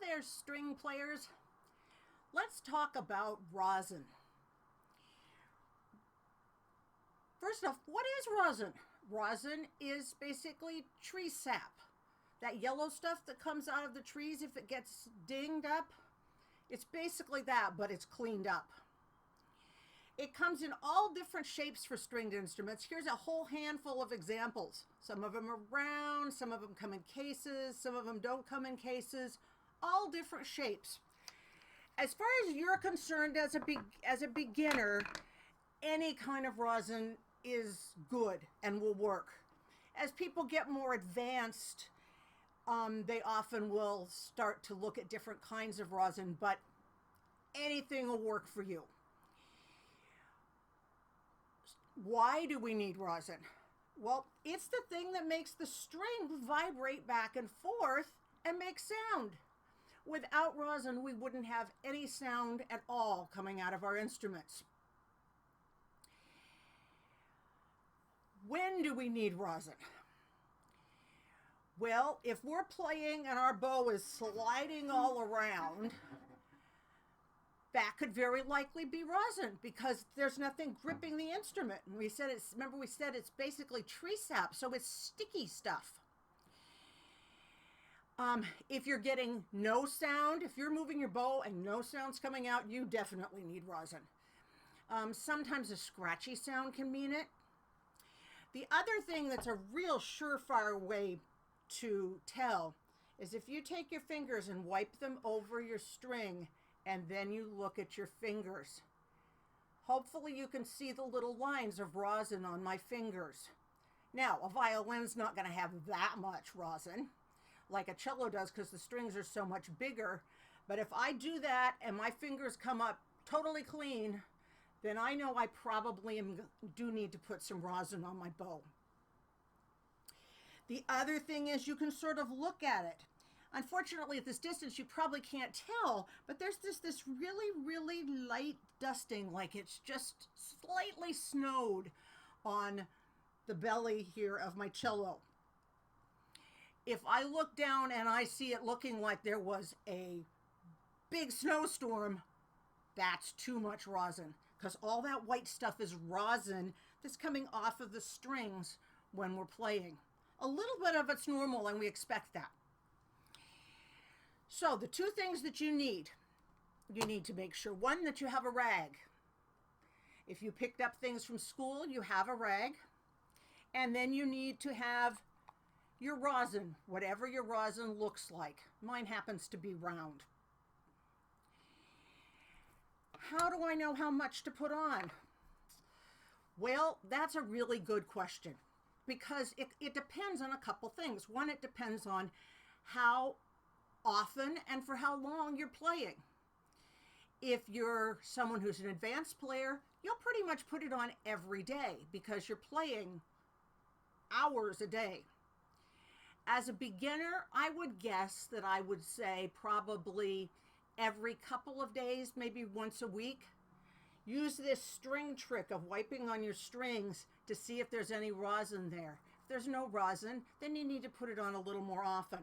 there, string players. Let's talk about rosin. First off, what is rosin? Rosin is basically tree sap. That yellow stuff that comes out of the trees if it gets dinged up, it's basically that, but it's cleaned up. It comes in all different shapes for stringed instruments. Here's a whole handful of examples. Some of them are round, some of them come in cases, some of them don't come in cases, all different shapes. As far as you're concerned as a beginner, any kind of rosin is good and will work. As people get more advanced, they often will start to look at different kinds of rosin, but anything will work for you. Why do we need rosin? Well, it's the thing that makes the string vibrate back and forth and make sound. Without rosin, we wouldn't have any sound at all coming out of our instruments. When do we need rosin? Well, if we're playing and our bow is sliding all around, that could very likely be rosin because there's nothing gripping the instrument. And we said it's basically tree sap, so it's sticky stuff. If you're getting no sound, if you're moving your bow and no sound's coming out, you definitely need rosin. Sometimes a scratchy sound can mean it. The other thing that's a real surefire way to tell is if you take your fingers and wipe them over your string and then you look at your fingers. Hopefully you can see the little lines of rosin on my fingers. Now, a violin's not going to have that much rosin like a cello does because the strings are so much bigger. But if I do that and my fingers come up totally clean, then I know I probably do need to put some rosin on my bow. The other thing is you can sort of look at it. Unfortunately, at this distance, you probably can't tell, but there's this really, really light dusting, like it's just slightly snowed on the belly here of my cello. If I look down and I see it looking like there was a big snowstorm, that's too much rosin, because all that white stuff is rosin that's coming off of the strings when we're playing. A little bit of it's normal, and we expect that. So the two things that you need to make sure, one, that you have a rag. If you picked up things from school, you have a rag. And then you need to have your rosin, whatever your rosin looks like. Mine happens to be round. How do I know how much to put on? Well, that's a really good question because it depends on a couple things. One, it depends on how often and for how long you're playing. If you're someone who's an advanced player, you'll pretty much put it on every day because you're playing hours a day. As a beginner, I would guess that I would say probably every couple of days, maybe once a week. Use this string trick of wiping on your strings to see if there's any rosin there. If there's no rosin, then you need to put it on a little more often.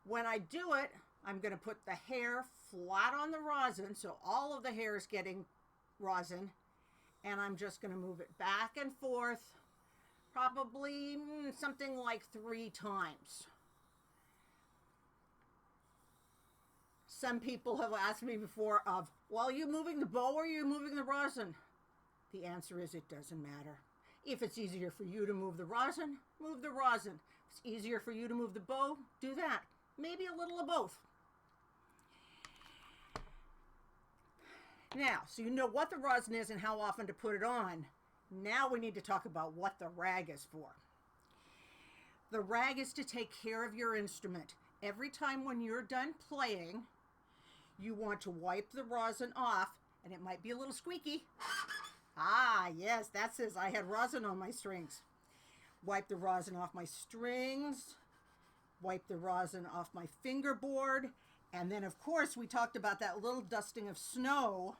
When I do it, I'm going to put the hair flat on the rosin, so all of the hair is getting rosin, and I'm just going to move it back and forth, probably something like 3 times. Some people have asked me before of, well, are you moving the bow or are you moving the rosin? The answer is it doesn't matter. If it's easier for you to move the rosin, move the rosin. If it's easier for you to move the bow, do that. Maybe a little of both. Now, so you know what the rosin is and how often to put it on. Now we need to talk about what the rag is for. The rag is to take care of your instrument. Every time when you're done playing, you want to wipe the rosin off, and it might be a little squeaky. Ah, yes, that says I had rosin on my strings. Wipe the rosin off my strings. Wipe the rosin off my fingerboard. And then, of course, we talked about that little dusting of snow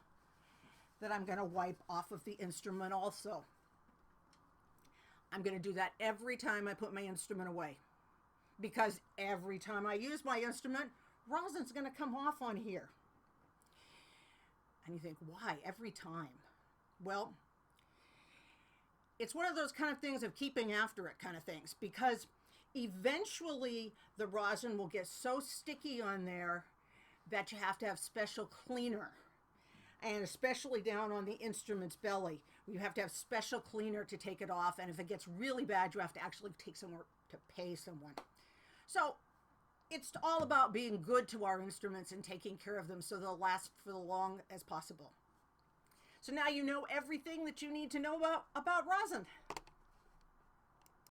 that I'm going to wipe off of the instrument also. I'm going to do that every time I put my instrument away. Because every time I use my instrument, rosin's going to come off on here. And you think, why? Every time? Well, it's one of those kind of things of keeping after it kind of things, because eventually the rosin will get so sticky on there that you have to have special cleaner. And especially down on the instrument's belly, you have to have special cleaner to take it off. And if it gets really bad, you have to actually take somewhere to pay someone. So it's all about being good to our instruments and taking care of them so they'll last for as long as possible. So now you know everything that you need to know about rosin.